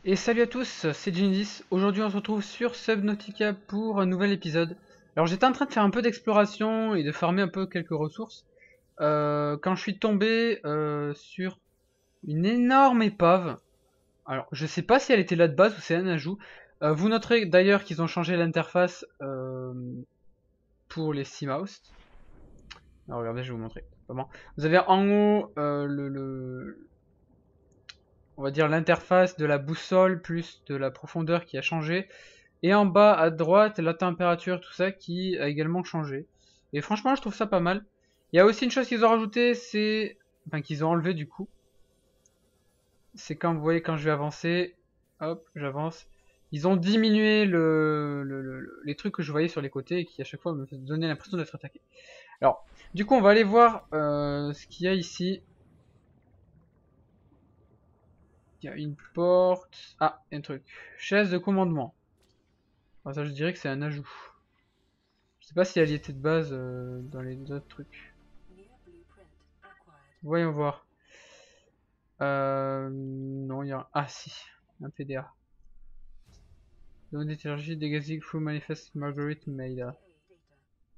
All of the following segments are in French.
Et salut à tous, c'est Genesis. Aujourd'hui on se retrouve sur Subnautica pour un nouvel épisode. Alors j'étais en train de faire un peu d'exploration et de farmer un peu quelques ressources quand je suis tombé sur une énorme épave. Alors je sais pas si elle était là de base ou c'est un ajout. Vous noterez d'ailleurs qu'ils ont changé l'interface pour les Seamouse. Alors regardez, je vais vous montrer comment. Vous avez en haut on va dire l'interface de la boussole plus de la profondeur qui a changé. Et en bas à droite, la température, tout ça qui a également changé. Et franchement, je trouve ça pas mal. Il y a aussi une chose qu'ils ont rajouté, c'est... Enfin, qu'ils ont enlevé du coup. C'est quand vous voyez, quand je vais avancer, hop, j'avance. Ils ont diminué les trucs que je voyais sur les côtés et qui à chaque fois me donnaient l'impression d'être attaqué. Alors, du coup, on va aller voir ce qu'il y a ici. Il y a une porte. Ah, un truc. Chaise de commandement. Alors ça, je dirais que c'est un ajout. Je sais pas si elle y était de base dans les autres trucs. Voyons voir. Non, il y a... Ah si, un PDA. Zone d'énergie dégazée through manifest Marguerite Maida.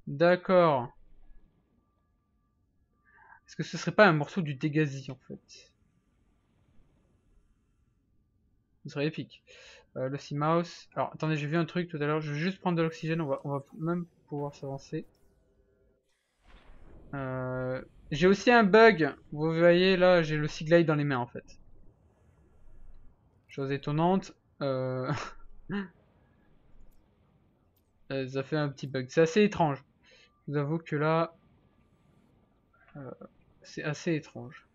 D'accord. Est-ce que ce serait pas un morceau du Dégazis en fait? Ce serait épique. Le Seamouse. Alors attendez, j'ai vu un truc tout à l'heure. Je vais juste prendre de l'oxygène. On va même pouvoir s'avancer. J'ai aussi un bug. Vous voyez là, j'ai le Seaglide dans les mains en fait. Chose étonnante. Ça fait un petit bug. C'est assez étrange. Je vous avoue que là, c'est assez étrange.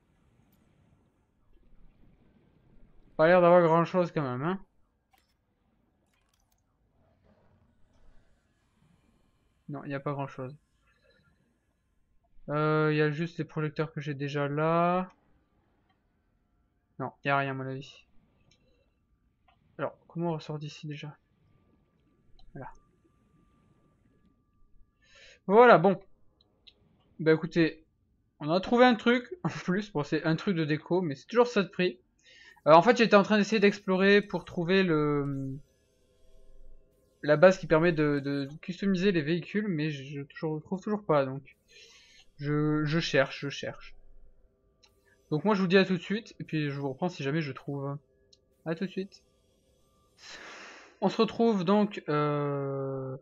Pas l'air d'avoir grand chose quand même, hein. Non, il n'y a pas grand chose. Il y a juste les projecteurs que j'ai déjà là. Non, il n'y a rien à mon avis. Alors, comment on ressort d'ici déjà? Voilà. Voilà, bon. Bah écoutez, on a trouvé un truc en plus. Bon, c'est un truc de déco, mais c'est toujours ça de prix. En fait, j'étais en train d'essayer d'explorer pour trouver la base qui permet de customiser les véhicules, mais je trouve toujours pas, donc je cherche. Donc moi je vous dis à tout de suite, et puis je vous reprends si jamais je trouve. À tout de suite. On se retrouve donc dans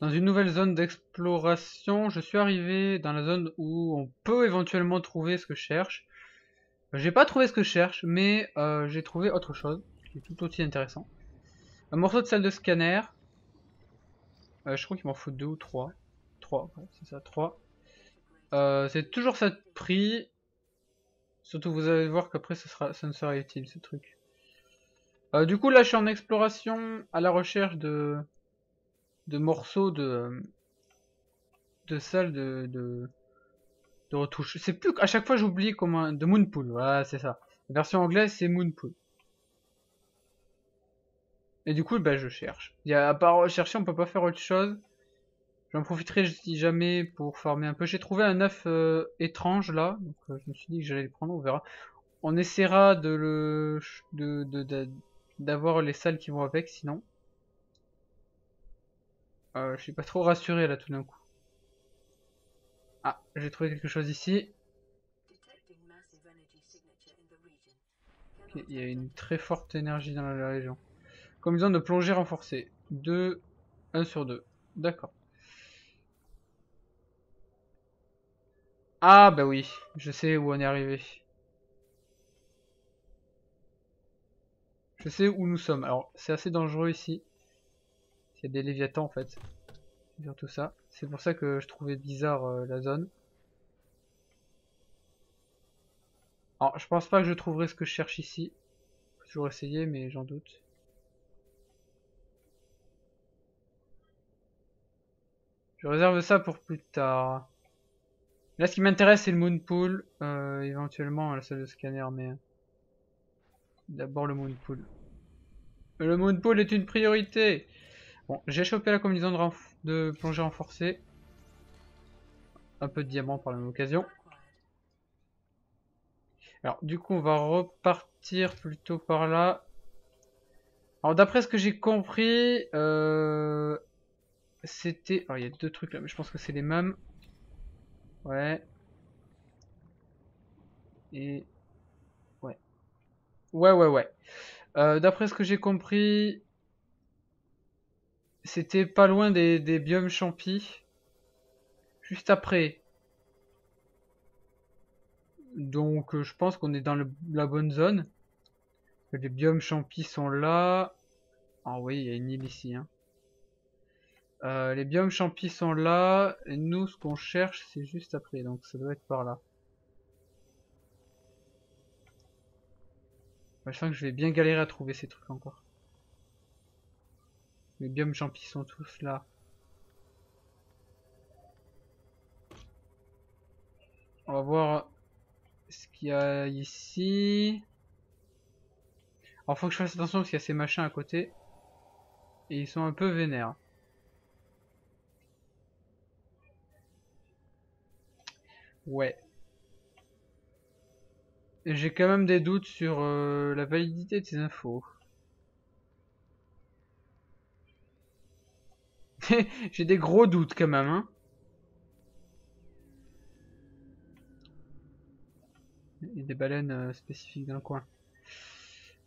une nouvelle zone d'exploration. Je suis arrivé dans la zone où on peut éventuellement trouver ce que je cherche. J'ai pas trouvé ce que je cherche, mais j'ai trouvé autre chose, qui est tout aussi intéressant. Un morceau de salle de scanner. Je crois qu'il m'en faut 2 ou 3. 3, ouais, c'est ça, 3. C'est toujours ça de prix. Surtout vous allez voir qu'après ça ne sera utile ce truc. Du coup là je suis en exploration à la recherche de morceaux de salles de retouche. C'est plus à chaque fois j'oublie comment de Moonpool. Voilà c'est ça. La version anglaise c'est Moonpool. Et du coup bah je cherche. À part rechercher on peut pas faire autre chose. J'en profiterai si jamais pour farmer un peu. J'ai trouvé un œuf étrange là, donc je me suis dit que j'allais le prendre, on verra. On essaiera d'avoir les salles qui vont avec, sinon. Je suis pas trop rassuré là tout d'un coup. Ah, j'ai trouvé quelque chose ici. Okay, il y a une très forte énergie dans la région. Combinaison de plongée renforcée. 2, 1 sur 2. D'accord. Ah bah oui, je sais où on est arrivé. Je sais où nous sommes. Alors c'est assez dangereux ici. Il y a des léviathans en fait. C'est surtout ça. C'est pour ça que je trouvais bizarre la zone. Alors je pense pas que je trouverai ce que je cherche ici. Faut toujours essayer mais j'en doute. Je réserve ça pour plus tard. Là ce qui m'intéresse c'est le Moonpool. Éventuellement la salle de scanner mais d'abord le Moonpool. Le Moonpool est une priorité. Bon, j'ai chopé la combinaison de plongée renforcée. Un peu de diamant par la même occasion. Alors, du coup, on va repartir plutôt par là. Alors d'après ce que j'ai compris, c'était... Alors il y a deux trucs là, mais je pense que c'est les mêmes. Ouais. Et... Ouais. Ouais. D'après ce que j'ai compris, c'était pas loin des biomes champis. Juste après. Donc je pense qu'on est dans la bonne zone. Les biomes champis sont là. Ah oui, il y a une île ici. Hein. Les biomes champis sont là. Et nous, ce qu'on cherche, c'est juste après. Donc ça doit être par là. Ouais, je sens que je vais bien galérer à trouver ces trucs encore. Les biomes champis sont tous là. On va voir ce qu'il y a ici. Alors faut que je fasse attention parce qu'il y a ces machins à côté. Et ils sont un peu vénères. Ouais. J'ai quand même des doutes sur la validité de ces infos. J'ai des gros doutes quand même, hein. Il y a des baleines spécifiques dans le coin.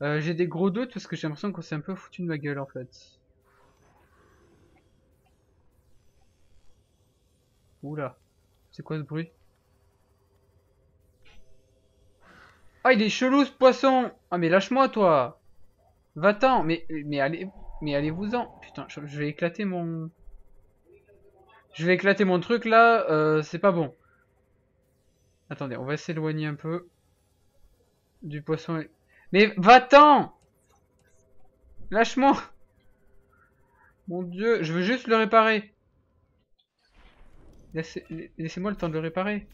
J'ai des gros doutes parce que j'ai l'impression qu'on s'est un peu foutu de ma gueule en fait. Oula, c'est quoi ce bruit? Ah, il est chelou ce poisson! Ah, mais lâche-moi toi! Va-t'en! Mais allez-vous-en! Putain, je vais éclater mon... Je vais éclater mon truc là, c'est pas bon. Attendez, on va s'éloigner un peu du poisson. Mais va-t'en! Lâche-moi! Mon dieu, je veux juste le réparer. Laissez-moi le temps de le réparer.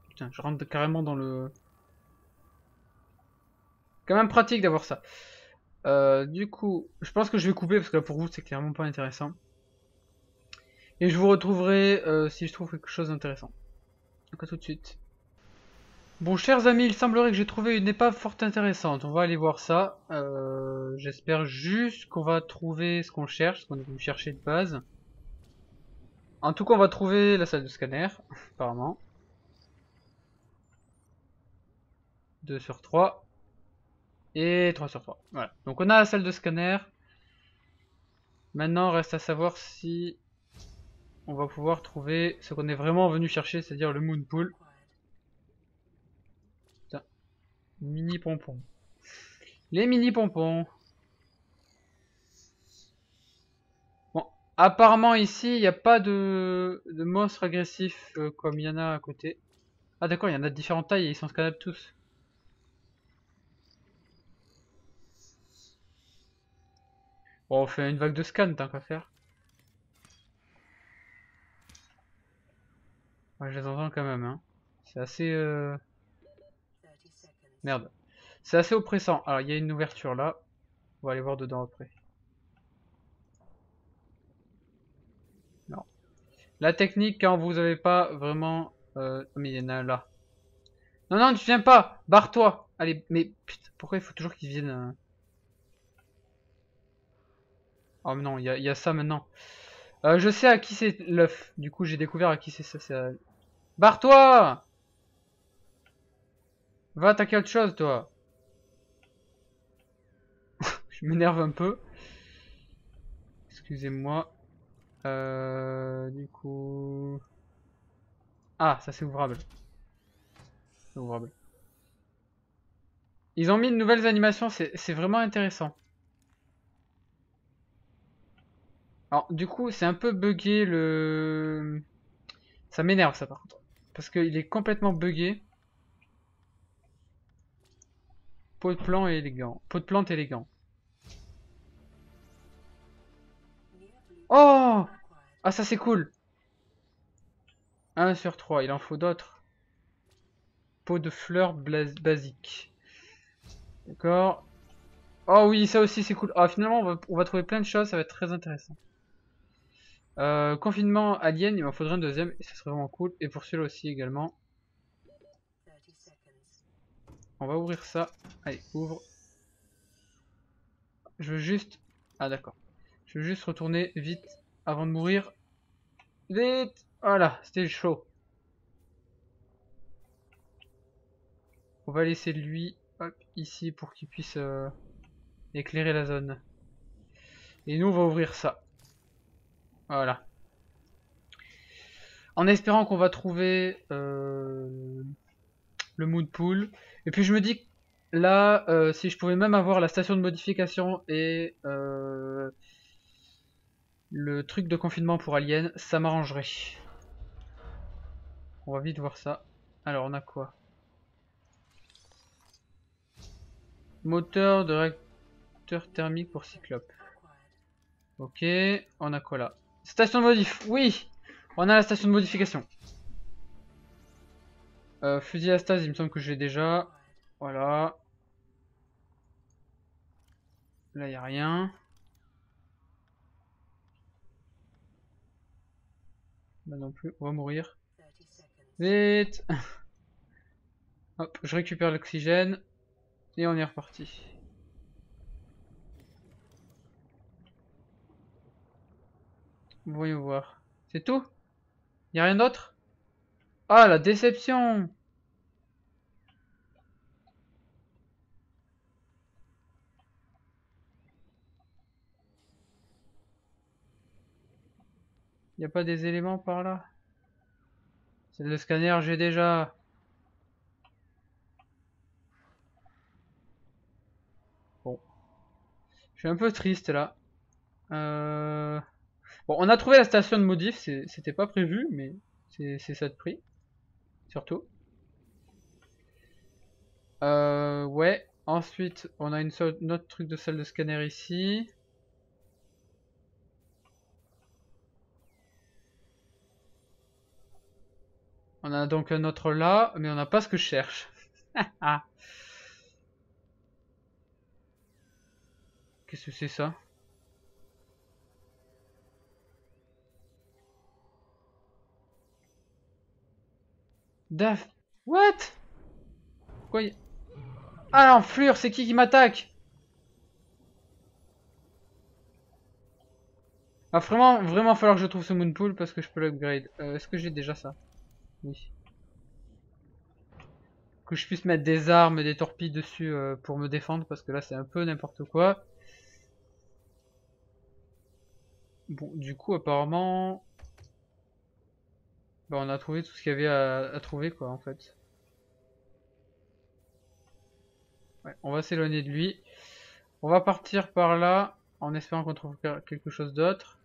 Putain, je rentre carrément dans le... Quand même pratique d'avoir ça. Du coup, je pense que je vais couper parce que là pour vous c'est clairement pas intéressant. Et je vous retrouverai si je trouve quelque chose d'intéressant. Donc à tout de suite. Bon, chers amis, il semblerait que j'ai trouvé une épave fort intéressante. On va aller voir ça. J'espère juste qu'on va trouver ce qu'on cherche, ce qu'on est venu chercher de base. En tout cas, on va trouver la salle de scanner, apparemment. 2 sur 3. Et 3 sur 3. Voilà. Donc on a la salle de scanner. Maintenant, reste à savoir si on va pouvoir trouver ce qu'on est vraiment venu chercher, c'est-à-dire le moon pool. Putain. Mini pompons. Les mini pompons. Bon, apparemment ici, il n'y a pas de monstres agressifs comme il y en a à côté. Ah d'accord, il y en a de différentes tailles et ils sont scanables tous. Bon, on fait une vague de scan tant qu'à faire. Ouais, je les entends quand même, hein. C'est assez... Merde. C'est assez oppressant. Alors, il y a une ouverture là. On va aller voir dedans après. Non. La technique, quand vous avez pas vraiment... mais il y en a là. Non, non, tu viens pas. Barre-toi. Allez, mais putain, pourquoi il faut toujours qu'ils viennent... Oh mais non, il y a ça maintenant. Je sais à qui c'est l'œuf. Du coup, j'ai découvert à qui c'est ça. Barre-toi! Va attaquer autre chose, toi. Je m'énerve un peu. Excusez-moi. Du coup... Ah, ça c'est ouvrable. C'est ouvrable. Ils ont mis de nouvelles animations, c'est vraiment intéressant. Alors, du coup, c'est un peu buggé le... Ça m'énerve ça par contre. Parce qu'il est complètement buggé. Pot de plante élégant. Pot de plante élégant. Oh! Ah, ça c'est cool. 1 sur 3, il en faut d'autres. Pot de fleurs basique. D'accord. Oh oui, ça aussi c'est cool. Ah, finalement, on va trouver plein de choses, ça va être très intéressant. Confinement alien, il m'en faudrait un deuxième, et ça serait vraiment cool. Et pour celui-là aussi également. On va ouvrir ça. Allez, ouvre. Je veux juste... Ah d'accord. Je veux juste retourner vite avant de mourir. Vite! Voilà, c'était chaud. On va laisser lui hop, ici pour qu'il puisse éclairer la zone. Et nous on va ouvrir ça. Voilà. En espérant qu'on va trouver le mood pool. Et puis je me dis là, si je pouvais même avoir la station de modification et le truc de confinement pour Alien, ça m'arrangerait. On va vite voir ça. Alors on a quoi? Moteur de réacteur thermique pour Cyclope. Ok, on a quoi là? Station de modif, oui! On a la station de modification. Fusil à stase, il me semble que j'ai déjà. Voilà. Là, il n'y a rien. Là non plus, on va mourir. Vite! Hop, je récupère l'oxygène. Et on est reparti. Voyons voir. C'est tout? Y a rien d'autre? Ah, la déception! Y a pas des éléments par là? C'est le scanner, j'ai déjà. Bon. Je suis un peu triste là. Bon, on a trouvé la station de modif, c'était pas prévu, mais c'est ça de prix. Surtout. Ouais. Ensuite, on a une autre truc de salle de scanner ici. On a donc un autre là, mais on n'a pas ce que je cherche. Ah. Qu'est-ce que c'est ça? Daf. What? Pourquoi y... Ah l'enflure, c'est qui m'attaque? Va vraiment, vraiment falloir que je trouve ce moonpool parce que je peux l'upgrade. Est-ce que j'ai déjà ça? Oui. Que je puisse mettre des armes et des torpilles dessus pour me défendre parce que là c'est un peu n'importe quoi. Bon, du coup apparemment... Bah, on a trouvé tout ce qu'il y avait à trouver quoi en fait. Ouais, on va s'éloigner de lui. On va partir par là en espérant qu'on trouve quelque chose d'autre.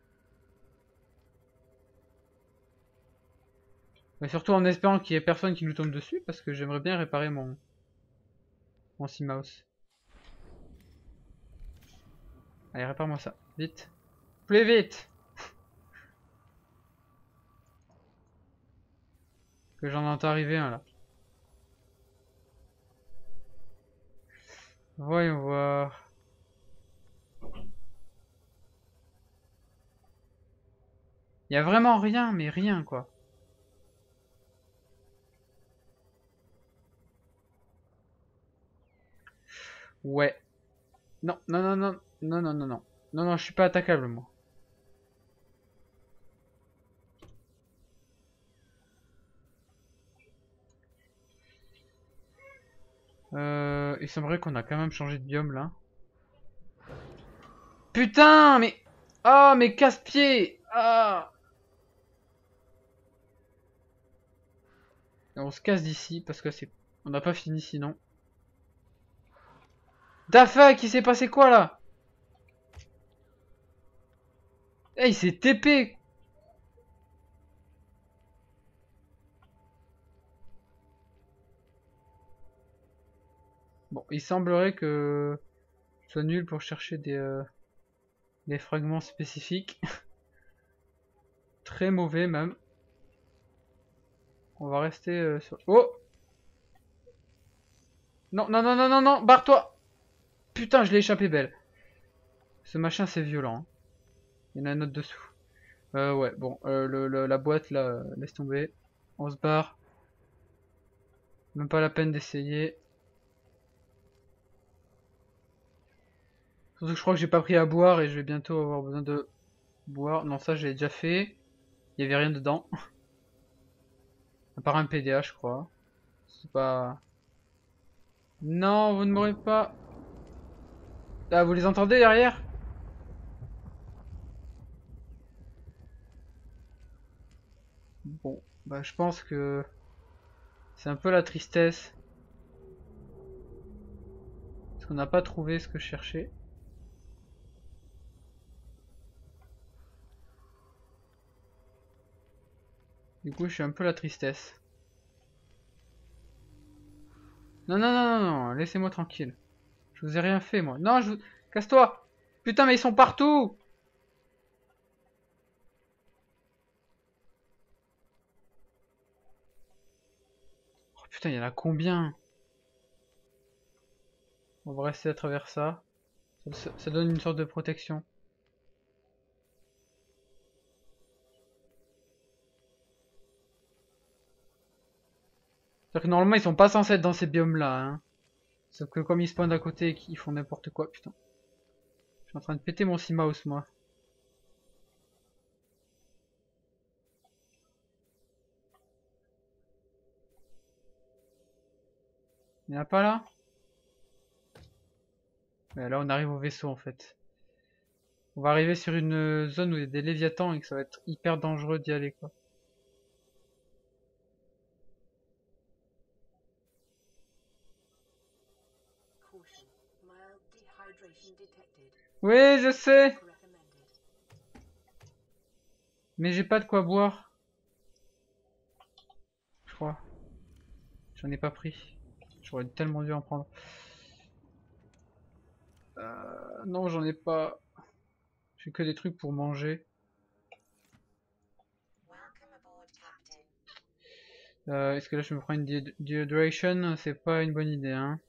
Mais surtout en espérant qu'il n'y ait personne qui nous tombe dessus parce que j'aimerais bien réparer mon Sea-Mouse. Allez, répare-moi ça, vite. Plus vite! Que j'en entends arriver un là. Voyons voir. Il y a vraiment rien, mais rien quoi. Ouais. Non, non, non, non, non, non, non, non. Non, non, je suis pas attaquable moi. Il semblerait qu'on a quand même changé de biome là. Putain, mais... Ah, mais casse-pied! Ah! Et on se casse d'ici parce que c'est... On n'a pas fini sinon. Dafa, qui s'est passé quoi là? Eh, il s'est TP! Bon, il semblerait que... je sois nul pour chercher des fragments spécifiques. Très mauvais même. On va rester sur... Oh! Non, non, non, non, non, non, barre-toi! Putain, je l'ai échappé belle. Ce machin, c'est violent. Hein. Il y en a un autre dessous. Ouais, bon, la boîte, là, laisse tomber. On se barre. Même pas la peine d'essayer. Surtout que je crois que j'ai pas pris à boire et je vais bientôt avoir besoin de boire. Non, ça j'ai déjà fait. Il y avait rien dedans. À part un PDA, je crois. C'est pas... Non, vous ne m'aurez pas... Ah, vous les entendez derrière? Bon, bah je pense que c'est un peu la tristesse. Parce qu'on n'a pas trouvé ce que je cherchais. Du coup, je suis un peu la tristesse. Non, non, non, non, non, laissez-moi tranquille. Je vous ai rien fait, moi. Non, je vous... Casse-toi! Putain, mais ils sont partout! Oh, putain, il y en a combien? On va rester à travers ça. Ça donne une sorte de protection. C'est-à-dire que normalement, ils sont pas censés être dans ces biomes-là, hein. Sauf que comme ils spawnent à côté et qu'ils font n'importe quoi, putain. Je suis en train de péter mon Mouse, moi. Il n'y en a pas là? Ouais, là, on arrive au vaisseau, en fait. On va arriver sur une zone où il y a des léviathans et que ça va être hyper dangereux d'y aller, quoi. Oui, je sais! Mais j'ai pas de quoi boire. Je crois. J'en ai pas pris. J'aurais tellement dû en prendre. Non, j'en ai pas. J'ai que des trucs pour manger. Est-ce que là je me prends une dehydration? C'est pas une bonne idée, hein.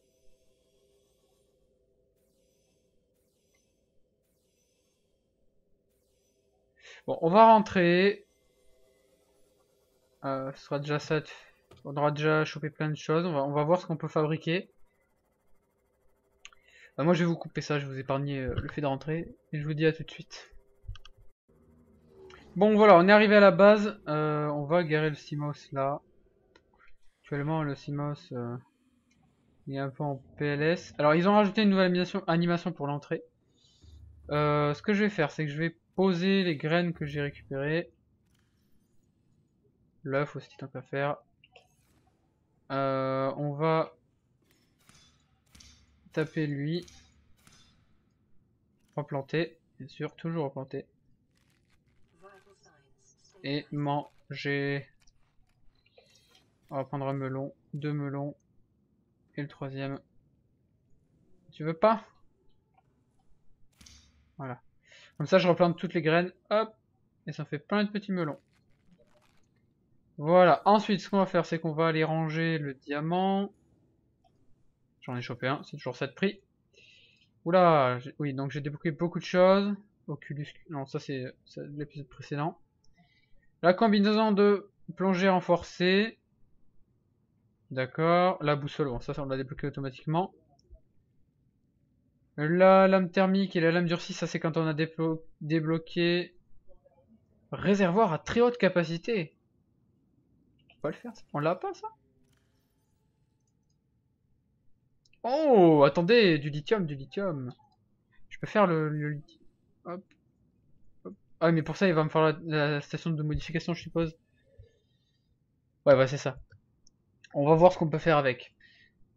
Bon, on va rentrer. Ce sera déjà ça. On aura déjà chopé plein de choses. On va voir ce qu'on peut fabriquer. Moi je vais vous couper ça, je vais vous épargner le fait de rentrer. Et je vous dis à tout de suite. Bon voilà, on est arrivé à la base. On va garer le Simos là. Actuellement le Simos il est un peu en PLS. Alors ils ont rajouté une nouvelle animation pour l'entrée. Ce que je vais faire, c'est que je vais poser les graines que j'ai récupérées. L'œuf aussi tant qu'à faire. On va taper lui. Replanter, bien sûr, toujours replanter. Et manger. On va prendre un melon, deux melons. Et le troisième. Tu veux pas? Voilà. Comme ça, je replante toutes les graines. Hop. Et ça fait plein de petits melons. Voilà. Ensuite, ce qu'on va faire, c'est qu'on va aller ranger le diamant. J'en ai chopé un. C'est toujours ça de prix. Oula. Oui, donc j'ai débloqué beaucoup de choses. Oculus. Non, ça c'est l'épisode précédent. La combinaison de plongée renforcée. D'accord. La boussole. Bon, ça on l'a débloqué automatiquement. La lame thermique et la lame durcie, ça c'est quand on a débloqué réservoir à très haute capacité. On peut pas le faire, ça. On l'a pas ça? Oh, attendez, du lithium, du lithium. Je peux faire le lithium. Hop, hop. Ah mais pour ça il va me falloir la station de modification je suppose. Ouais, bah c'est ça. On va voir ce qu'on peut faire avec.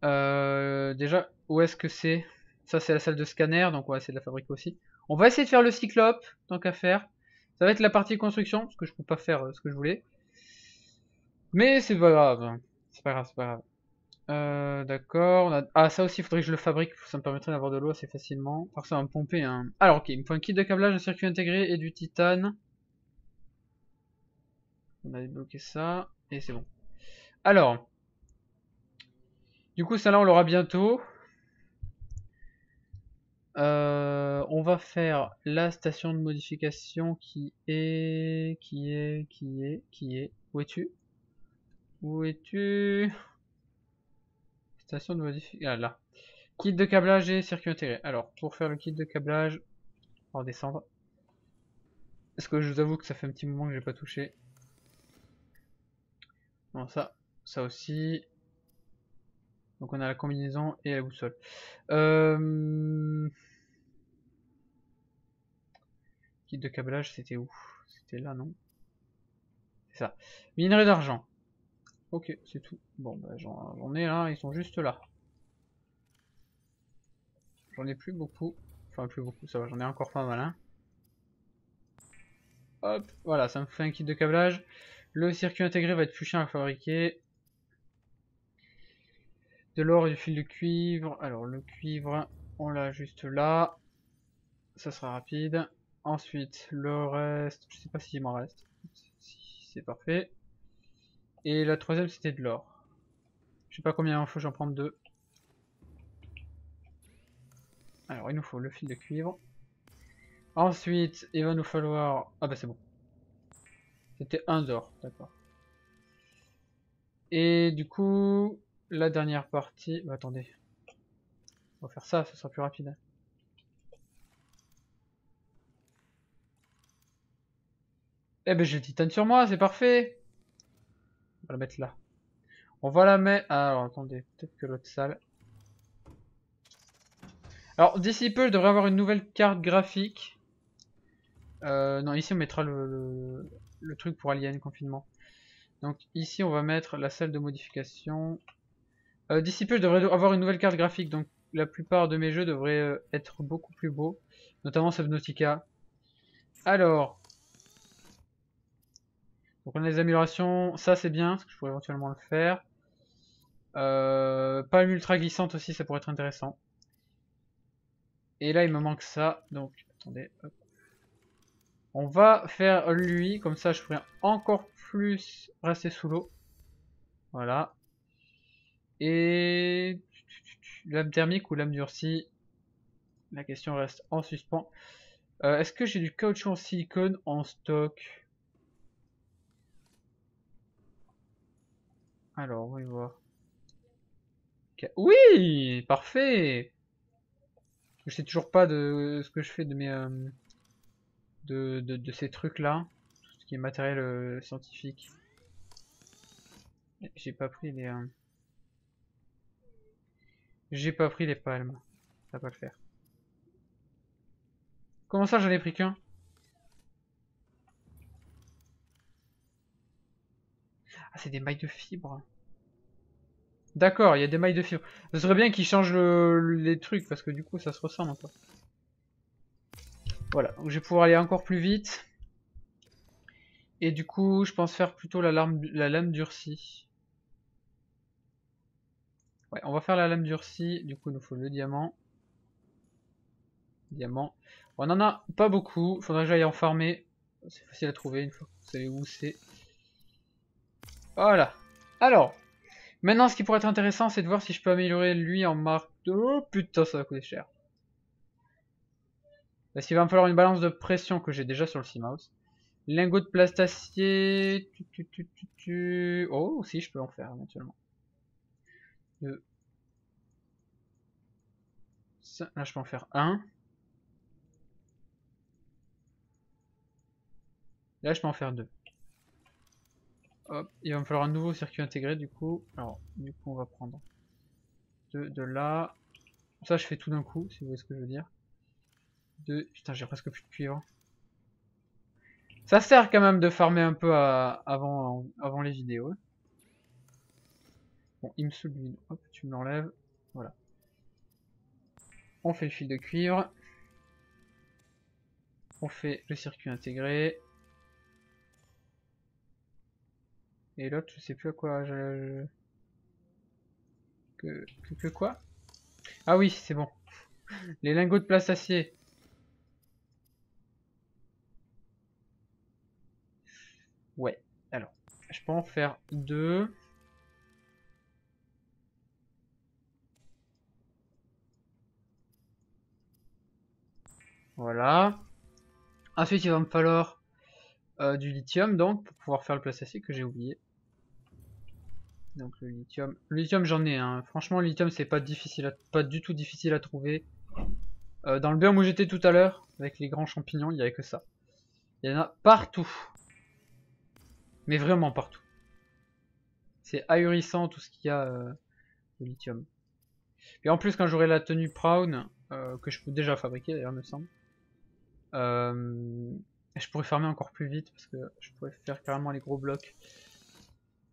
Déjà, où est-ce que c'est? Ça c'est la salle de scanner, donc on va essayer de la fabriquer aussi. On va essayer de faire le cyclope, tant qu'à faire. Ça va être la partie construction, parce que je peux pas faire ce que je voulais. Mais c'est pas grave. C'est pas grave, c'est pas grave. D'accord. Ah, ça aussi, il faudrait que je le fabrique. Ça me permettrait d'avoir de l'eau assez facilement. Par ça va me pomper un... Alors, ok, il me faut un kit de câblage, un circuit intégré et du titane. On a débloqué ça. Et c'est bon. Alors. Du coup, ça là, on l'aura bientôt. On va faire la station de modification qui est... Où es-tu? Où es-tu? Station de modification... Ah, là. Kit de câblage et circuit intégré. Alors, pour faire le kit de câblage, on va redescendre. Parce que je vous avoue que ça fait un petit moment que j'ai pas touché. Bon, ça aussi. Donc on a la combinaison et la boussole. Kit de câblage, c'était où? C'était là, non? C'est ça. Minerai d'argent. Ok, c'est tout. Bon, bah, j'en ai là, ils sont juste là. J'en ai plus beaucoup. Enfin, plus beaucoup, ça va, j'en ai encore pas mal. Hein. Hop, voilà, ça me fait un kit de câblage. Le circuit intégré va être plus chiant à fabriquer. De l'or et du fil de cuivre. Alors, le cuivre, on l'a juste là. Ça sera rapide. Ensuite, le reste, je sais pas s'il m'en reste. Si, c'est parfait. Et la troisième, c'était de l'or. Je sais pas combien il faut, j'en prends deux. Alors, il nous faut le fil de cuivre. Ensuite, il va nous falloir... Ah bah c'est bon. C'était un d'or, d'accord. Et du coup, la dernière partie... Bah, attendez. On va faire ça, ça sera plus rapide. Eh ben j'ai le titane sur moi, c'est parfait. On va la mettre là. On va la mettre... Alors, attendez, peut-être que l'autre salle... Alors, d'ici peu, je devrais avoir une nouvelle carte graphique. Non, ici on mettra le truc pour Alien Confinement. Donc ici on va mettre la salle de modification. D'ici peu je devrais avoir une nouvelle carte graphique, donc la plupart de mes jeux devraient être beaucoup plus beaux, notamment Subnautica. Alors, donc on a les améliorations, ça c'est bien, parce que je pourrais éventuellement le faire. Palme ultra glissante aussi, ça pourrait être intéressant. Et là il me manque ça, donc attendez, hop. On va faire lui, comme ça je pourrais encore plus rester sous l'eau. Voilà. Et lame thermique ou lame durcie, la question reste en suspens. Est-ce que j'ai du caoutchouc en silicone en stock? Alors, on va voir. Oui, parfait. Je sais toujours pas de ce que je fais de mes de ces trucs là, tout ce qui est matériel scientifique. J'ai pas pris les j'ai pas pris les palmes. Ça va pas le faire. Comment ça j'en ai pris qu'un? Ah, c'est des mailles de fibre. D'accord, il y a des mailles de fibre. Ce serait bien qu'ils changent les trucs parce que du coup ça se ressemble un peu. Voilà, donc je vais pouvoir aller encore plus vite. Et du coup, je pense faire plutôt la lame durcie. Ouais, on va faire la lame durcie. Du coup, il nous faut le diamant. Diamant. On en a pas beaucoup. Faudrait que j'aille en farmer. C'est facile à trouver une fois que vous savez où c'est. Voilà. Alors, maintenant, ce qui pourrait être intéressant, c'est de voir si je peux améliorer lui en marque de... Oh putain, ça va coûter cher. Parce qu'il va me falloir une balance de pression que j'ai déjà sur le Seamouse. Lingot de plastacier. Oh, si, je peux en faire éventuellement. Ça, là, je peux en faire un. Là, je peux en faire deux. Hop, il va me falloir un nouveau circuit intégré du coup. Alors, du coup, on va prendre deux de là. Ça, je fais tout d'un coup, si vous voyez ce que je veux dire. Deux. Putain, j'ai presque plus de cuivre. Ça sert quand même de farmer un peu avant les vidéos. Bon, il me saoule lui. Hop, tu me l'enlèves. Voilà. On fait le fil de cuivre. On fait le circuit intégré. Et l'autre, je sais plus à quoi que quoi? Ah oui, c'est bon. Les lingots de plastacier. Ouais. Alors, je peux en faire deux. Voilà. Ensuite, il va me falloir du lithium, donc, pour pouvoir faire le plastacier que j'ai oublié. Donc le lithium. Le lithium j'en ai, hein. Franchement le lithium c'est pas difficile pas du tout difficile à trouver. Dans le biome où j'étais tout à l'heure, avec les grands champignons, il n'y avait que ça. Il y en a partout. Mais vraiment partout. C'est ahurissant tout ce qu'il y a de lithium. Et en plus quand j'aurai la tenue Brown, que je peux déjà fabriquer d'ailleurs me semble, je pourrais farmer encore plus vite parce que je pourrais faire carrément les gros blocs.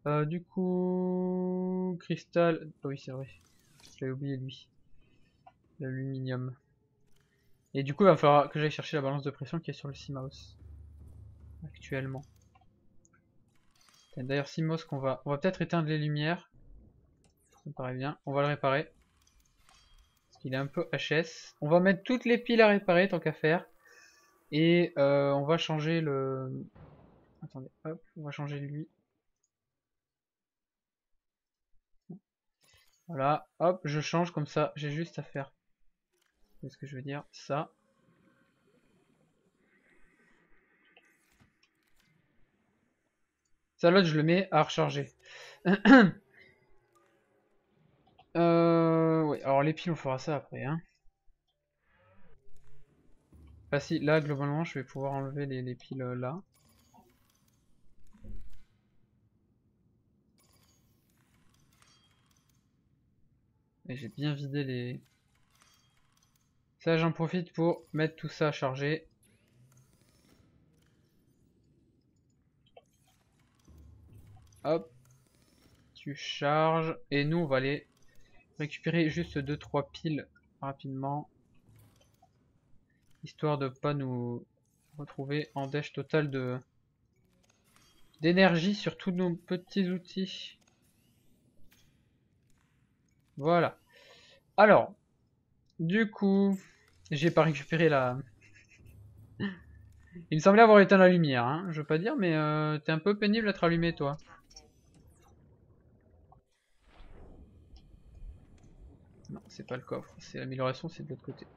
Du coup... Cristal... Oh oui c'est vrai. J'avais oublié lui. L'aluminium. Et du coup il va falloir que j'aille chercher la balance de pression qui est sur le CMOS. Actuellement. D'ailleurs CMOS qu'on va... On va peut-être éteindre les lumières. Ça me paraît bien. On va le réparer. Parce qu'il est un peu HS. On va mettre toutes les piles à réparer tant qu'à faire. Et on va changer le... Attendez, hop, on va changer lui. Voilà, hop, je change comme ça, j'ai juste à faire. C'est ce que je veux dire, ça. Ça l'autre, je le mets à recharger. Ouais, alors les piles, on fera ça après. Hein. Ah si, là, globalement, je vais pouvoir enlever les piles là. Et j'ai bien vidé les... Ça, j'en profite pour mettre tout ça à charger. Hop. Tu charges. Et nous, on va aller récupérer juste 2-3 piles rapidement. Histoire de pas nous retrouver en dèche totale d'énergie sur tous nos petits outils. Voilà. Alors, du coup, j'ai pas récupéré la... Il me semblait avoir éteint la lumière, hein. Je veux pas dire, mais t'es un peu pénible à être allumé, toi. Non, c'est pas le coffre, c'est l'amélioration, c'est de l'autre côté.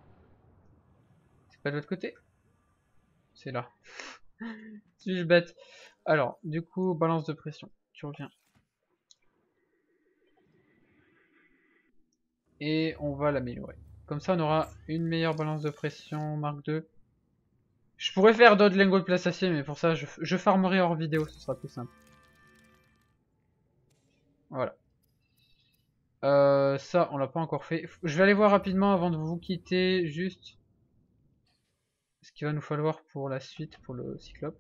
C'est pas de l'autre côté? C'est là. Suis-je bête? Alors, du coup, balance de pression. Tu reviens. Et on va l'améliorer. Comme ça, on aura une meilleure balance de pression, Mark II. Je pourrais faire d'autres lingots de place acier, mais pour ça, je farmerai hors vidéo, ce sera plus simple. Voilà. Ça, on l'a pas encore fait. Je vais aller voir rapidement avant de vous quitter, juste ce qu'il va nous falloir pour la suite, pour le cyclope.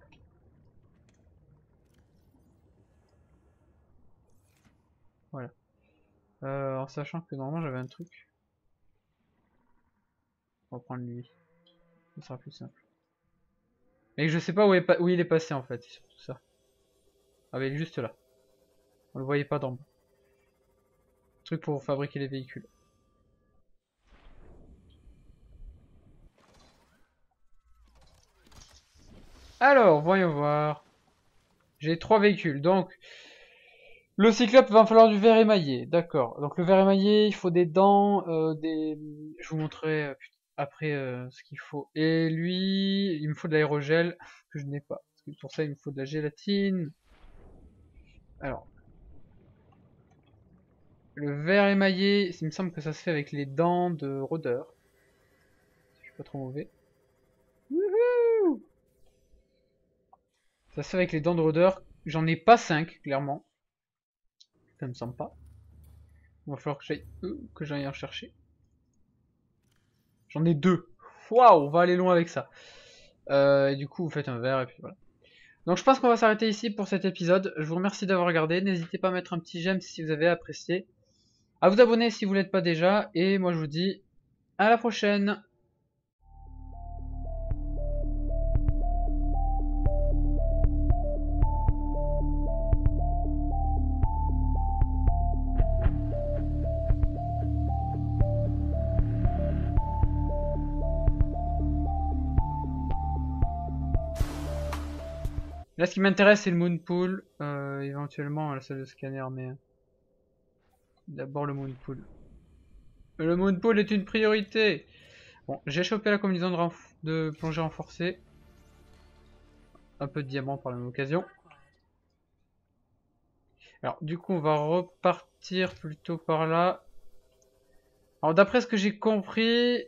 Voilà. En sachant que normalement j'avais un truc. On va prendre lui. Ce sera plus simple. Mais je sais pas où il est passé en fait, c'est surtout ça. Ah mais il est juste là. On le voyait pas d'en bas. Truc pour fabriquer les véhicules. Alors, voyons voir. J'ai 3 véhicules, donc... Le cyclope va falloir du verre émaillé, d'accord. Donc le verre émaillé, il faut des dents, Je vous montrerai après ce qu'il faut. Et lui, il me faut de l'aérogel, que je n'ai pas. Parce que pour ça, il me faut de la gélatine. Alors... Le verre émaillé, il me semble que ça se fait avec les dents de rôdeur. Je suis pas trop mauvais. Wouhou! Ça se fait avec les dents de rôdeur. J'en ai pas 5, clairement. Ça me semble pas. Il va falloir que j'aille en chercher. J'en ai 2. Waouh, on va aller loin avec ça. Et du coup, vous faites un verre et puis voilà. Donc je pense qu'on va s'arrêter ici pour cet épisode. Je vous remercie d'avoir regardé. N'hésitez pas à mettre un petit j'aime si vous avez apprécié. À vous abonner si vous ne l'êtes pas déjà. Et moi je vous dis à la prochaine. Là, ce qui m'intéresse, c'est le Moonpool. Éventuellement, la salle de scanner, mais d'abord le Moonpool. Le Moonpool est une priorité. Bon, j'ai chopé la combinaison de plongée renforcée. Un peu de diamant par la même occasion. Alors du coup on va repartir plutôt par là. Alors d'après ce que j'ai compris,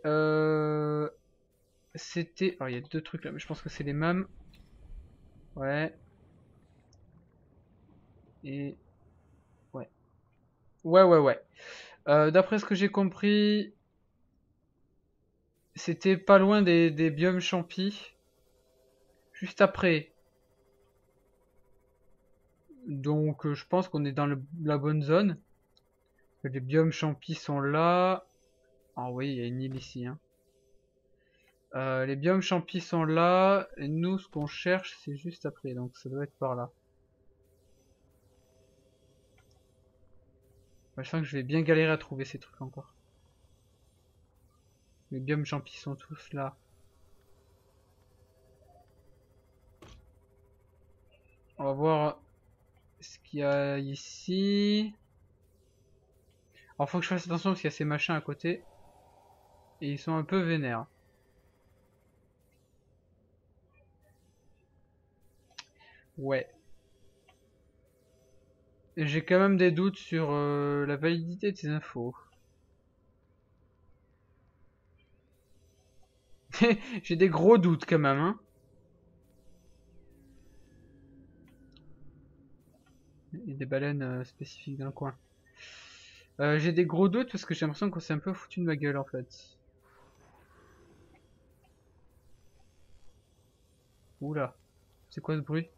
c'était... Alors il y a deux trucs là, mais je pense que c'est les mêmes. Ouais. Et... Ouais. Ouais. D'après ce que j'ai compris, c'était pas loin des biomes champis. Juste après. Donc je pense qu'on est dans la bonne zone. Les biomes champis sont là. Ah oui, il y a une île ici. Hein. Les biomes champis sont là. Et nous, ce qu'on cherche, c'est juste après. Donc ça doit être par là. Je sens que je vais bien galérer à trouver ces trucs encore. Les biomes champis sont tous là. On va voir ce qu'il y a ici. Alors faut que je fasse attention parce qu'il y a ces machins à côté. Et ils sont un peu vénères. Ouais. J'ai quand même des doutes sur la validité de ces infos. J'ai des gros doutes quand même, hein. Il y a des baleines spécifiques dans le coin. J'ai des gros doutes parce que j'ai l'impression qu'on s'est un peu foutu de ma gueule en fait. Oula, c'est quoi ce bruit?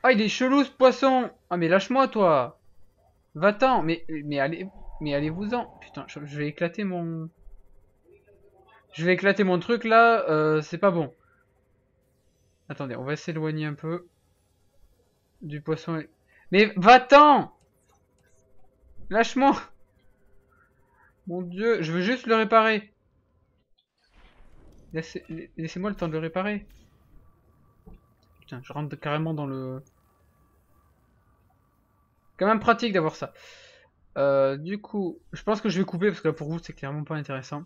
Ah, il est chelou ce poisson! Ah, mais lâche-moi toi! Va-t'en! Mais allez-vous-en! Putain, je vais éclater mon... Je vais éclater mon truc là, c'est pas bon. Attendez, on va s'éloigner un peu du poisson. Mais va-t'en! Lâche-moi! Mon dieu, je veux juste le réparer. Laissez-moi le temps de le réparer. Putain, je rentre carrément dans le... Quand même pratique d'avoir ça. Du coup, je pense que je vais couper parce que là pour vous c'est clairement pas intéressant.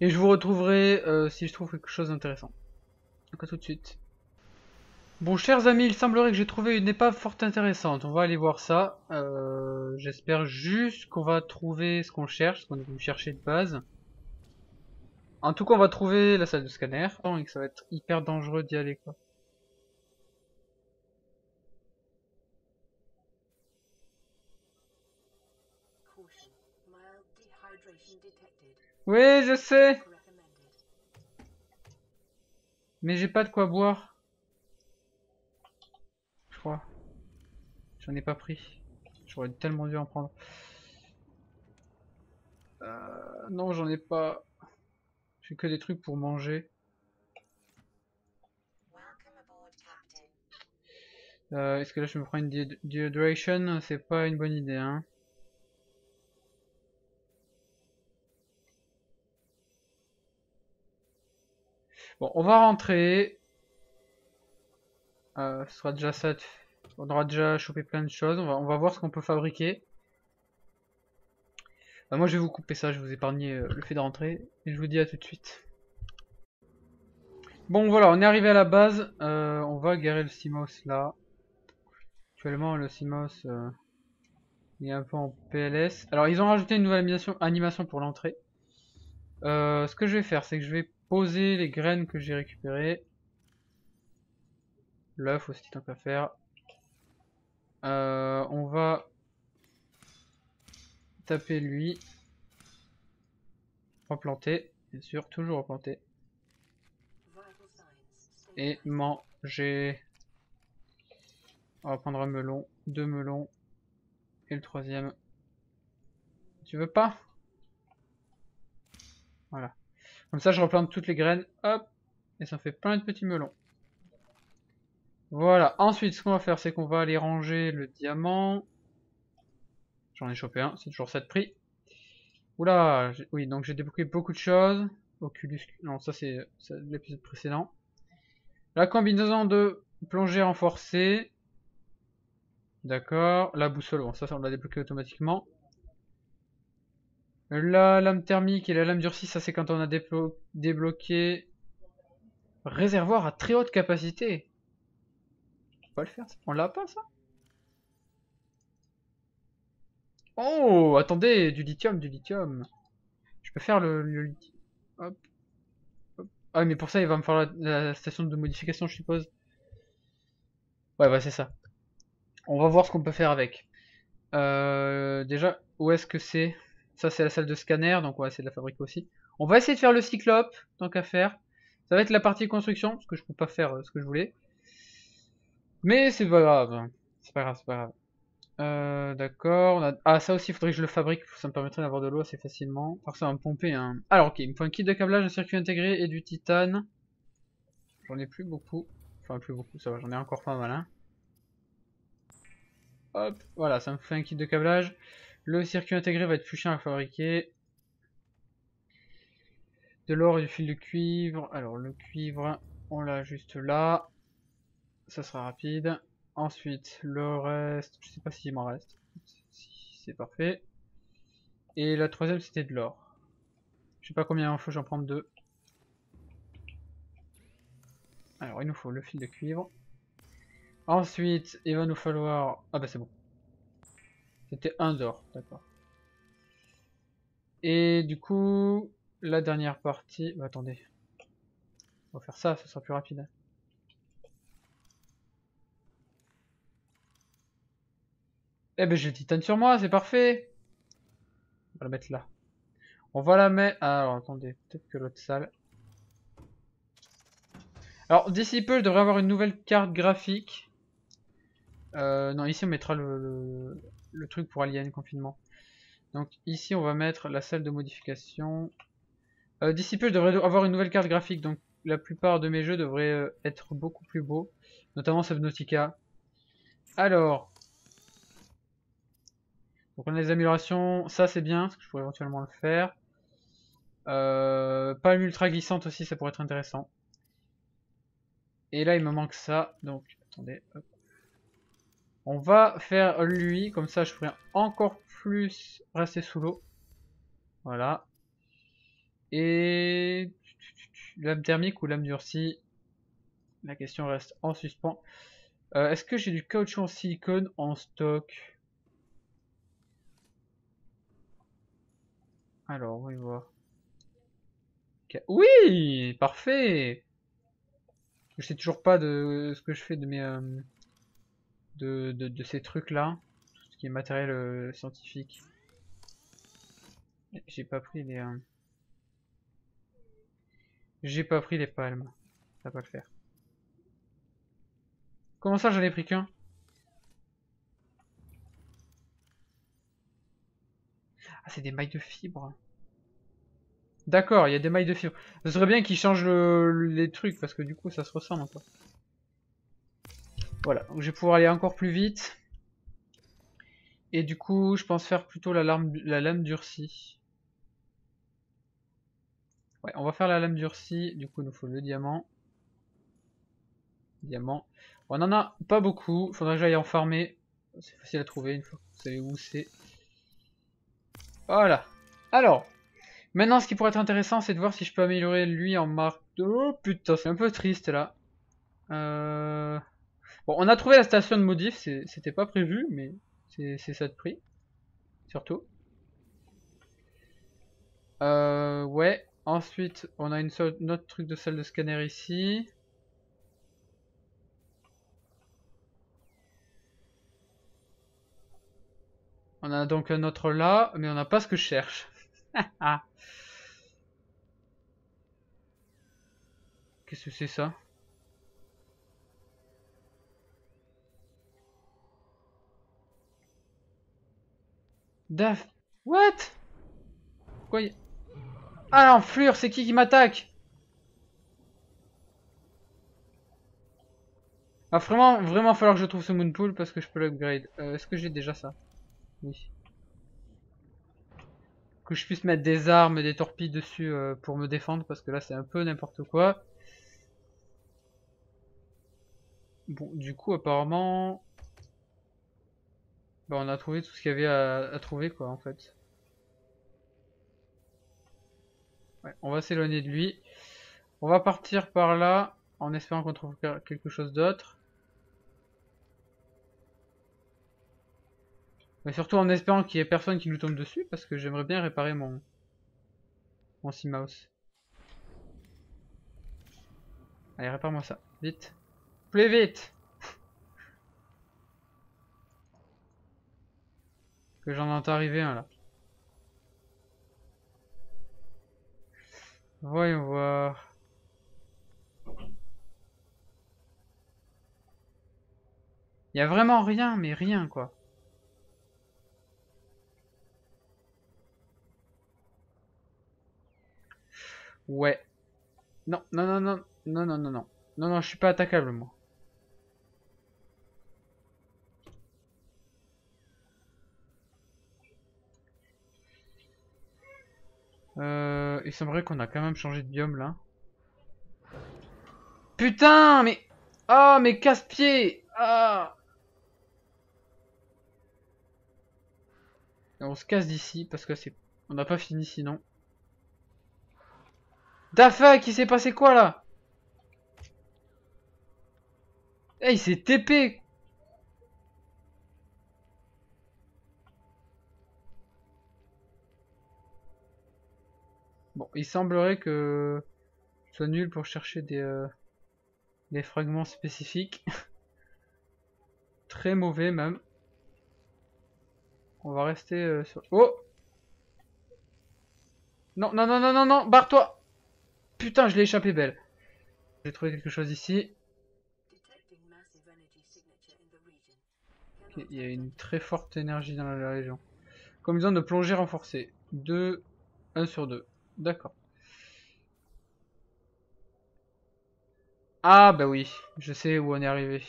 Et je vous retrouverai si je trouve quelque chose d'intéressant. Donc à tout de suite. Bon, chers amis, il semblerait que j'ai trouvé une épave fort intéressante. On va aller voir ça. J'espère juste qu'on va trouver ce qu'on cherche, ce qu'on est venu chercher de base. En tout cas, on va trouver la salle de scanner. Et que ça va être hyper dangereux d'y aller, quoi. Oui, je sais. Mais j'ai pas de quoi boire. Je crois. J'en ai pas pris. J'aurais tellement dû en prendre. Non, j'en ai pas. J'ai que des trucs pour manger. Est-ce que là je me prends une dehydration? C'est pas une bonne idée, hein. Bon, on va rentrer. Ce sera déjà ça. On aura déjà chopé plein de choses. On va voir ce qu'on peut fabriquer. Moi je vais vous couper ça, je vais vous épargner le fait de rentrer. Et je vous dis à tout de suite. Bon voilà, on est arrivé à la base. On va garer le CMOS là. Actuellement le CMOS il est un peu en PLS. Alors ils ont rajouté une nouvelle animation pour l'entrée. Ce que je vais faire, c'est que je vais poser les graines que j'ai récupérées. L'œuf aussi tant qu'à faire. On va taper lui. Replanter, bien sûr, toujours replanter. Et manger. On va prendre un melon, deux melons. Et le troisième. Tu veux pas? Voilà. Comme ça, je replante toutes les graines. Hop. Et ça fait plein de petits melons. Voilà. Ensuite, ce qu'on va faire, c'est qu'on va aller ranger le diamant. J'en ai chopé un. C'est toujours ça de prix. Oula. Oui, donc j'ai débloqué beaucoup de choses. Oculus. Non, ça c'est l'épisode précédent. La combinaison de plongée renforcée. D'accord. La boussole. Bon, ça on l'a débloqué automatiquement. La lame thermique et la lame durcie, ça c'est quand on a débloqué réservoir à très haute capacité. pas le faire, ça. On l'a pas, ça? Oh, attendez, du lithium, du lithium. Je peux faire le lithium. Hop, hop. Ah, mais pour ça, il va me falloir la station de modification, je suppose. Ouais, bah c'est ça. On va voir ce qu'on peut faire avec. Déjà, où est-ce que c'est? Ça, c'est la salle de scanner, donc on va essayer de la fabriquer aussi. On va essayer de faire le cyclope, tant qu'à faire. Ça va être la partie construction, parce que je peux pas faire ce que je voulais. Mais c'est pas grave. C'est pas grave, c'est pas grave. D'accord. Ah, ça aussi, il faudrait que je le fabrique. Ça me permettrait d'avoir de l'eau assez facilement. Par ça, va me pomper un. Alors, ok, il me faut un kit de câblage, un circuit intégré et du titane. J'en ai plus beaucoup. Enfin, plus beaucoup, ça va, j'en ai encore pas mal, hein. Hop, voilà, ça me fait un kit de câblage. Le circuit intégré va être plus chiant à fabriquer. De l'or et du fil de cuivre. Alors, le cuivre, on l'a juste là. Ça sera rapide. Ensuite, le reste, je sais pas s'il m'en reste. Si, c'est parfait. Et la troisième, c'était de l'or. Je sais pas combien il faut, j'en prends deux. Alors, il nous faut le fil de cuivre. Ensuite, il va nous falloir... Ah bah c'est bon. C'était un d'or, d'accord. Et du coup, la dernière partie... Bah, attendez. On va faire ça, ça sera plus rapide. Eh ben j'ai le titane sur moi, c'est parfait. On va la mettre là. On va la mettre... Alors, attendez, peut-être que l'autre salle... Alors, d'ici peu, je devrais avoir une nouvelle carte graphique. Non, ici on mettra le truc pour Alien Confinement. Donc ici on va mettre la salle de modification. D'ici peu je devrais avoir une nouvelle carte graphique, donc la plupart de mes jeux devraient être beaucoup plus beaux, notamment Subnautica. Alors, donc on a les améliorations, ça c'est bien, parce que je pourrais éventuellement le faire. Palme ultra glissante aussi, ça pourrait être intéressant. Et là il me manque ça, donc attendez, hop. On va faire lui, comme ça je pourrais encore plus rester sous l'eau. Voilà. Et lame thermique ou lame durcie, la question reste en suspens. Est-ce que j'ai du caoutchouc en silicone en stock? Alors, on va voir. Oui, parfait. Je sais toujours pas de ce que je fais de mes de ces trucs là, tout ce qui est matériel scientifique. J'ai pas pris les j'ai pas pris les palmes. Ça va pas le faire. Comment ça, j'en ai pris qu'un? Ah, c'est des mailles de fibre. D'accord, il y a des mailles de fibre. Ce serait bien qu'ils changent les trucs parce que du coup ça se ressemble un peu. Voilà, donc je vais pouvoir aller encore plus vite. Et du coup, je pense faire plutôt la lame durcie. Ouais, on va faire la lame durcie. Du coup, il nous faut le diamant. Diamant. On en a pas beaucoup. Faudrait que j'aille en farmer. C'est facile à trouver une fois que vous savez où c'est. Voilà. Alors, maintenant, ce qui pourrait être intéressant, c'est de voir si je peux améliorer lui en marque de... Oh putain, c'est un peu triste là. Bon, on a trouvé la station de modif. C'était pas prévu, mais c'est ça de prix. Surtout. Ouais. Ensuite, on a une autre truc de salle de scanner ici. On a donc un autre là, mais on n'a pas ce que je cherche. Ah. Qu'est-ce que c'est ça? Daf. What? Quoi Ah, l'enflure, c'est qui m'attaque? Va vraiment, vraiment falloir que je trouve ce moonpool parce que je peux l'upgrade. Est-ce que j'ai déjà ça? Oui. Que je puisse mettre des armes et des torpilles dessus pour me défendre parce que là c'est un peu n'importe quoi. Bon, du coup apparemment... Bah, on a trouvé tout ce qu'il y avait à trouver quoi en fait. Ouais, on va s'éloigner de lui. On va partir par là en espérant qu'on trouve quelque chose d'autre. Mais surtout en espérant qu'il y ait personne qui nous tombe dessus, parce que j'aimerais bien réparer mon Sea-Mouse. Allez, répare-moi ça, vite. Plus vite! Que j'en entends arriver un là. Voyons voir. Y a vraiment rien, mais rien quoi. Ouais. Non, non, non, non, non, non, non, non. Non, non, je suis pas attaquable moi. Il semblerait qu'on a quand même changé de biome là. Putain, mais... Ah, mais casse-pied. Ah. On se casse d'ici parce que c'est... On n'a pas fini sinon. Dafa, qui s'est passé quoi là? Eh, il s'est TP. Bon, il semblerait que je sois nul pour chercher des fragments spécifiques. Très mauvais même. On va rester sur... Oh! Non, non, non, non, non, non, barre-toi! Putain, je l'ai échappé belle. J'ai trouvé quelque chose ici. Okay, il y a une très forte énergie dans la région. Combinaison de plongée renforcée. 2, 1 sur 2. D'accord. Ah bah oui, je sais où on est arrivé.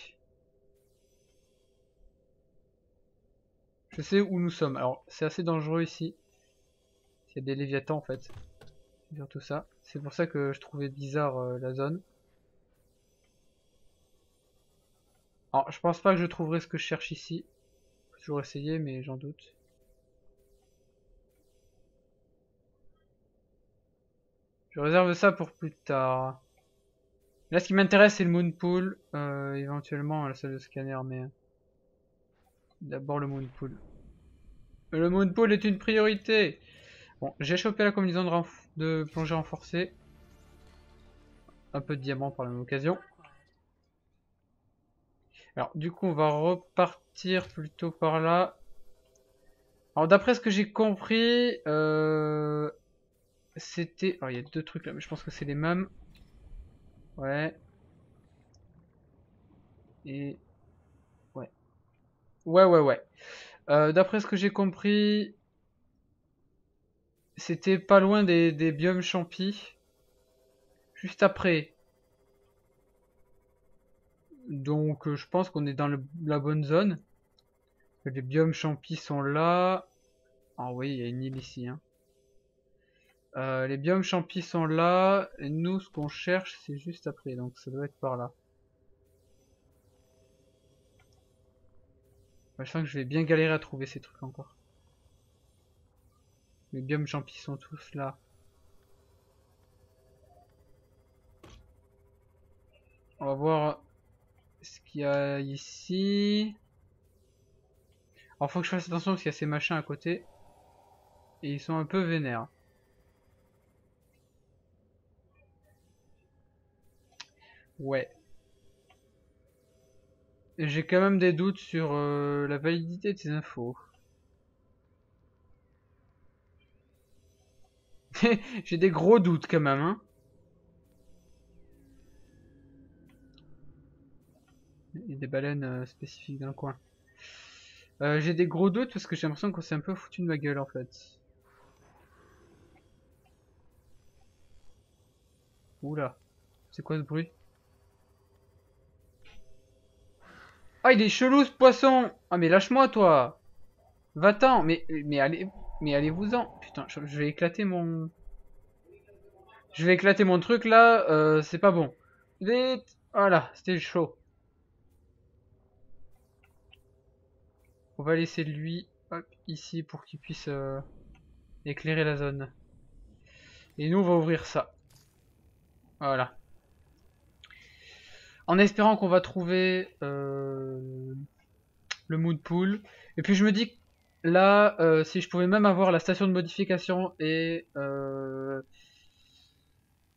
Je sais où nous sommes. Alors, c'est assez dangereux ici. Il y a des léviathans en fait. C'est surtout ça. C'est pour ça que je trouvais bizarre la zone. Alors, je pense pas que je trouverai ce que je cherche ici. Faut toujours essayer, mais j'en doute. Je réserve ça pour plus tard. Là, ce qui m'intéresse, c'est le Moonpool. Éventuellement, la salle de scanner, mais d'abord le Moonpool. Le Moonpool est une priorité. Bon, j'ai chopé la combinaison de plongée renforcée. Un peu de diamant par la même occasion. Alors, du coup, on va repartir plutôt par là. Alors, d'après ce que j'ai compris, c'était... Alors, il y a deux trucs là, mais je pense que c'est les mêmes. Ouais. Et... Ouais. Ouais, ouais, ouais. D'après ce que j'ai compris, c'était pas loin des biomes champis. Juste après. Donc, je pense qu'on est dans la bonne zone. Les biomes champis sont là. Ah oui, il y a une île ici. Hein. Les biomes champis sont là. Et nous, ce qu'on cherche, c'est juste après. Donc, ça doit être par là. Je sens que je vais bien galérer à trouver ces trucs encore. Les biomes champis sont tous là. On va voir ce qu'il y a ici. Alors, faut que je fasse attention parce qu'il y a ces machins à côté. Et ils sont un peu vénères. Ouais. J'ai quand même des doutes sur la validité de ces infos. J'ai des gros doutes quand même, hein. Il y a des baleines spécifiques dans le coin. J'ai des gros doutes parce que j'ai l'impression qu'on s'est un peu foutu de ma gueule en fait. Oula, c'est quoi ce bruit? Ah, il est chelou ce poisson! Ah, mais lâche-moi toi! Va-t'en! Mais allez-vous-en! Putain, je vais éclater mon... Je vais éclater mon truc là, c'est pas bon. Vite! Voilà, c'était chaud. On va laisser lui, hop, ici pour qu'il puisse éclairer la zone. Et nous, on va ouvrir ça. Voilà. En espérant qu'on va trouver le Moonpool. Et puis je me dis Là, si je pouvais même avoir la station de modification et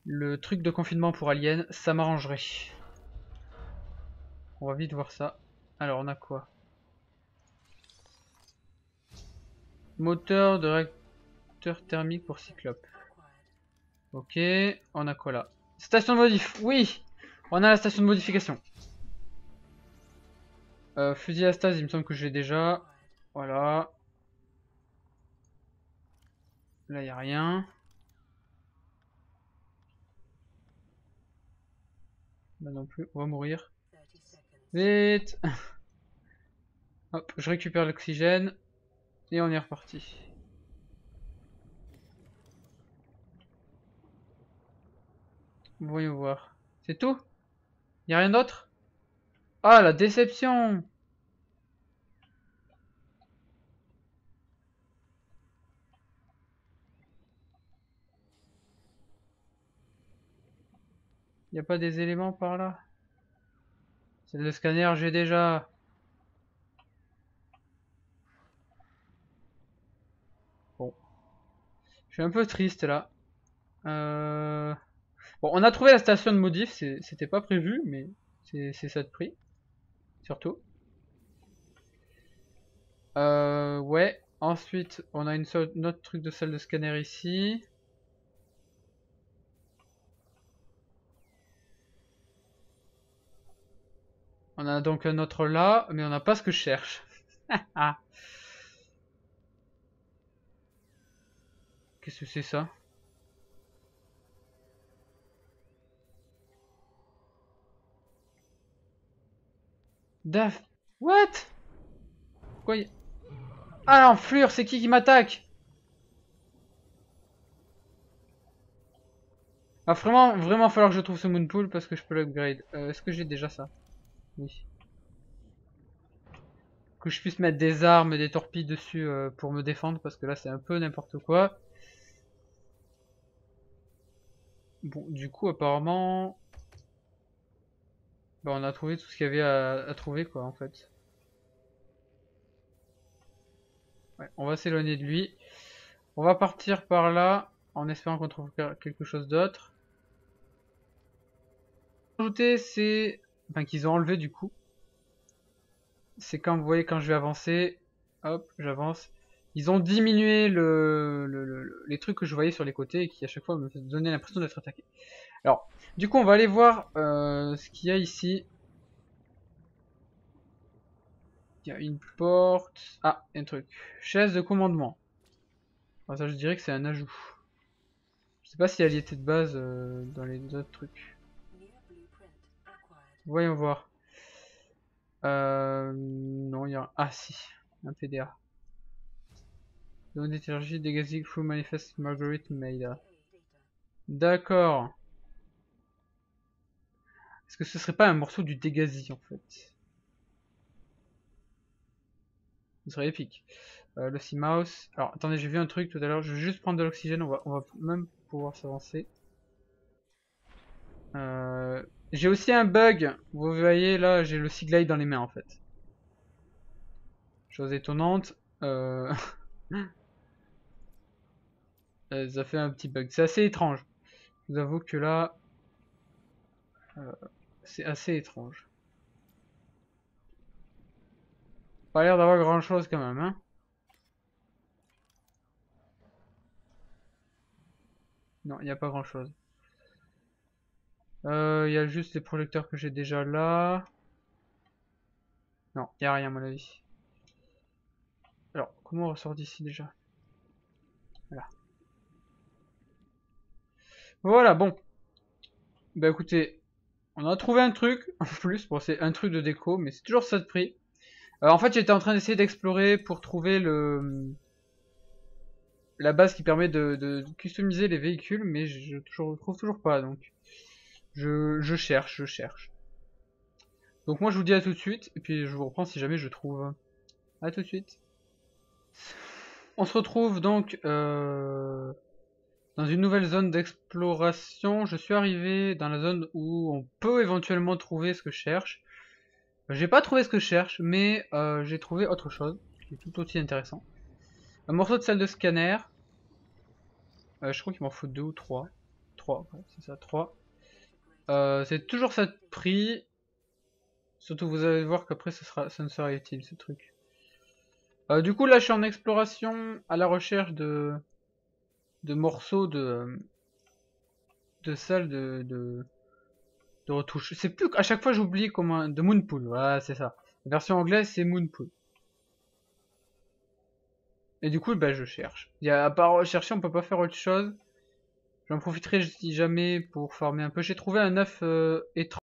le truc de confinement pour Alien, ça m'arrangerait. On va vite voir ça. Alors, on a quoi? Moteur de réacteur thermique pour Cyclope. Ok, on a quoi là? Station de modif, oui! On a la station de modification. Fusil à stase, il me semble que j'ai déjà. Voilà. Là, il n'y a rien. Là non plus, on va mourir. Vite! Hop, je récupère l'oxygène. Et on est reparti. Voyons voir. C'est tout? Y a rien d'autre? Ah, la déception! Y a pas des éléments par là? C'est le scanner, j'ai déjà. Bon. Je suis un peu triste là. Bon, on a trouvé la station de modif, c'était pas prévu, mais c'est ça de prix. Surtout. Ouais. Ensuite, on a une autre truc de salle de scanner ici. On a donc un autre là, mais on n'a pas ce que je cherche. Ah. Qu'est-ce que c'est ça? Daf. What? Quoi Ah l'enflure, c'est qui m'attaque? Va vraiment, vraiment falloir que je trouve ce moonpool parce que je peux l'upgrade. Est-ce que j'ai déjà ça? Oui. Que je puisse mettre des armes et des torpilles dessus pour me défendre parce que là c'est un peu n'importe quoi. Bon, du coup apparemment... Bah, on a trouvé tout ce qu'il y avait à trouver quoi en fait. Ouais, on va s'éloigner de lui. On va partir par là en espérant qu'on trouve quelque chose d'autre. Ajouter c'est... Enfin qu'ils ont enlevé du coup. C'est quand vous voyez quand je vais avancer, hop, j'avance. Ils ont diminué les trucs que je voyais sur les côtés et qui à chaque fois me donnaient l'impression d'être attaqué. Alors, du coup, on va aller voir ce qu'il y a ici. Il y a une porte. Ah, un truc. Chaise de commandement. Alors ça, je dirais que c'est un ajout. Je sais pas si elle y était de base dans les autres trucs. Voyons voir. Non, il y a... Ah si, un PDA. Zone d'énergie dégazée through manifest Marguerite Maida. D'accord. Est-ce que ce serait pas un morceau du Dégazzi en fait? Ce serait épique. Le Sea Mouse. Alors attendez, j'ai vu un truc tout à l'heure. Je vais juste prendre de l'oxygène. On va même pouvoir s'avancer. J'ai aussi un bug. Vous voyez là, j'ai le Sea Glide dans les mains en fait. Chose étonnante. Ça fait un petit bug. C'est assez étrange. Je vous avoue que là, c'est assez étrange. Pas l'air d'avoir grand chose quand même, hein. Non, il n'y a pas grand chose. Il y a juste les projecteurs que j'ai déjà là. Non, il n'y a rien à mon avis. Alors, comment on ressort d'ici déjà? Voilà. Voilà, bon. Bah écoutez, on a trouvé un truc en plus. Bon, c'est un truc de déco, mais c'est toujours ça de prix. En fait, j'étais en train d'essayer d'explorer pour trouver la base qui permet de customiser les véhicules, mais je trouve toujours pas. Donc, je cherche. Donc moi, je vous dis à tout de suite, et puis je vous reprends si jamais je trouve. À tout de suite. On se retrouve donc dans une nouvelle zone d'exploration. Je suis arrivé dans la zone où on peut éventuellement trouver ce que je cherche. J'ai pas trouvé ce que je cherche, mais j'ai trouvé autre chose qui est tout aussi intéressant. Un morceau de salle de scanner. Je crois qu'il m'en faut 2 ou 3. 3, ouais, c'est ça, 3. C'est toujours ça de prix. Surtout vous allez voir qu'après ça ne sera utile ce truc. Du coup là je suis en exploration à la recherche de morceaux de salles de retouche. C'est plus à chaque fois j'oublie comment de Moonpool. Voilà c'est ça. La version anglaise c'est Moonpool. Et du coup bah je cherche. À part rechercher on peut pas faire autre chose. J'en profiterai si jamais pour farmer un peu. J'ai trouvé un œuf étrange.